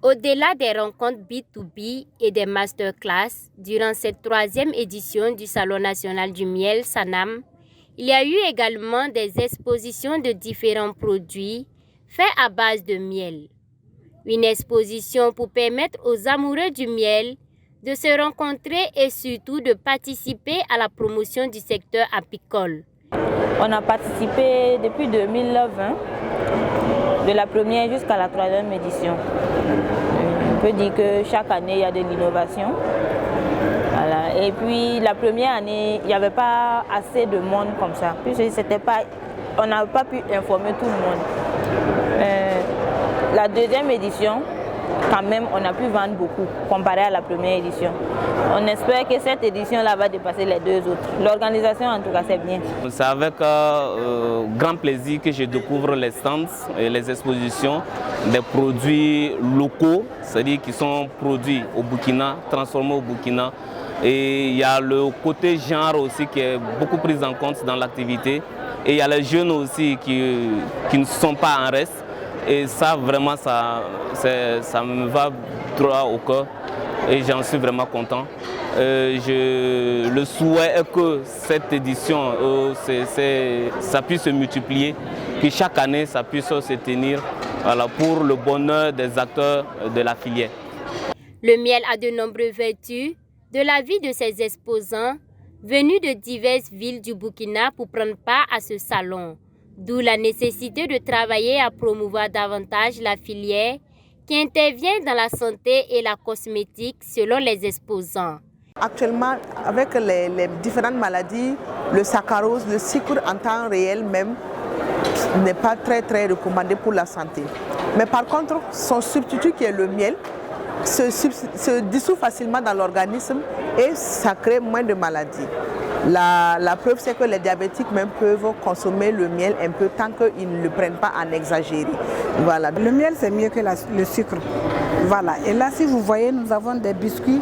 Au-delà des rencontres B2B et des masterclass, durant cette 3e édition du Salon national du miel Sanam, il y a eu également des expositions de différents produits faits à base de miel. Une exposition pour permettre aux amoureux du miel de se rencontrer et surtout de participer à la promotion du secteur apicole. On a participé depuis 2020, de la première jusqu'à la 3e édition. On peut dire que chaque année, il y a de l'innovation. Voilà. Et puis la première année, il n'y avait pas assez de monde comme ça. On n'a pas pu informer tout le monde. La 2e édition, quand même, on a pu vendre beaucoup comparé à la première édition. On espère que cette édition-là va dépasser les 2 autres. L'organisation, en tout cas, c'est bien. C'est avec grand plaisir que je découvre les stands et les expositions des produits locaux, c'est-à-dire qui sont produits au Burkina, transformés au Burkina. Et il y a le côté genre aussi qui est beaucoup pris en compte dans l'activité. Et il y a les jeunes aussi qui ne sont pas en reste. Et ça, vraiment, ça me va droit au cœur et j'en suis vraiment content. Le souhait est que cette édition, ça puisse se multiplier, que chaque année, ça puisse se tenir pour le bonheur des acteurs de la filière. Le miel a de nombreuses vertus de la vie de ses exposants venus de diverses villes du Burkina pour prendre part à ce salon. D'où la nécessité de travailler à promouvoir davantage la filière qui intervient dans la santé et la cosmétique selon les exposants. Actuellement, avec les différentes maladies, le saccharose, le sucre en temps réel même, n'est pas très recommandé pour la santé. Mais par contre, son substitut qui est le miel, se dissout facilement dans l'organisme et ça crée moins de maladies. La preuve, c'est que les diabétiques même peuvent consommer le miel un peu tant qu'ils ne le prennent pas en exagéré. Voilà. Le miel, c'est mieux que le sucre. Voilà. Et là, si vous voyez, nous avons des biscuits.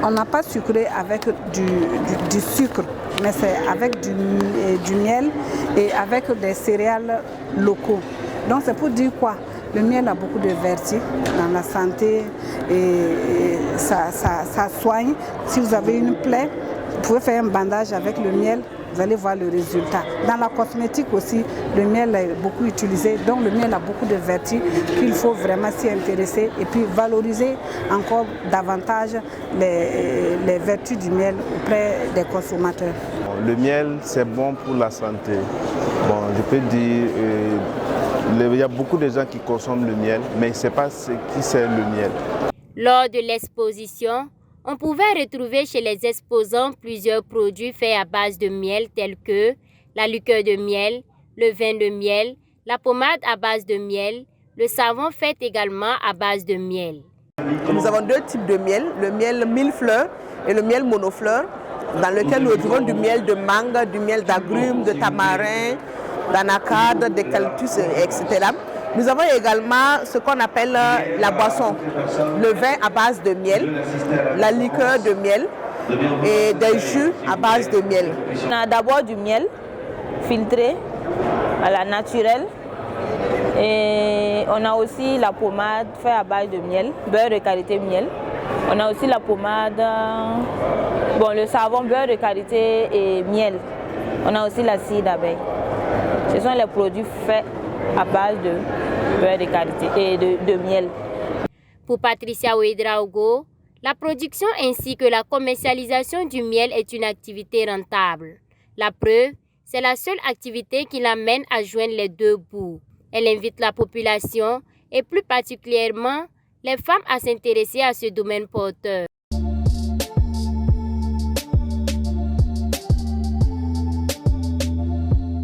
On n'a pas sucré avec du sucre, mais c'est avec du miel et avec des céréales locaux. Donc, c'est pour dire quoi? Le miel a beaucoup de vertus dans la santé et ça soigne. Si vous avez une plaie, vous pouvez faire un bandage avec le miel, vous allez voir le résultat. Dans la cosmétique aussi, le miel est beaucoup utilisé, donc le miel a beaucoup de vertus qu'il faut vraiment s'y intéresser et puis valoriser encore davantage les vertus du miel auprès des consommateurs. Le miel, c'est bon pour la santé. Bon, je peux dire, il y a beaucoup de gens qui consomment le miel, mais ils ne savent pas ce qui c'est le miel. Lors de l'exposition, on pouvait retrouver chez les exposants plusieurs produits faits à base de miel tels que la liqueur de miel, le vin de miel, la pommade à base de miel, le savon fait également à base de miel. Nous avons 2 types de miel, le miel mille fleurs et le miel monofleur, dans lequel nous retrouvons du miel de mangue, du miel d'agrumes, de tamarin, d'anacarde, d'eucalyptus, etc. Nous avons également ce qu'on appelle la boisson, le vin à base de miel, la liqueur de miel et des jus à base de miel. On a d'abord du miel filtré, à la naturelle. Et on a aussi la pommade faite à base de miel, beurre de qualité miel. On a aussi la pommade, le savon beurre de qualité et miel. On a aussi la cire d'abeille. Ce sont les produits faits à base de beurre de qualité et de miel. Pour Patricia Ouedraogo, la production ainsi que la commercialisation du miel est une activité rentable. La preuve, c'est la seule activité qui l'amène à joindre les 2 bouts. Elle invite la population et plus particulièrement les femmes à s'intéresser à ce domaine porteur.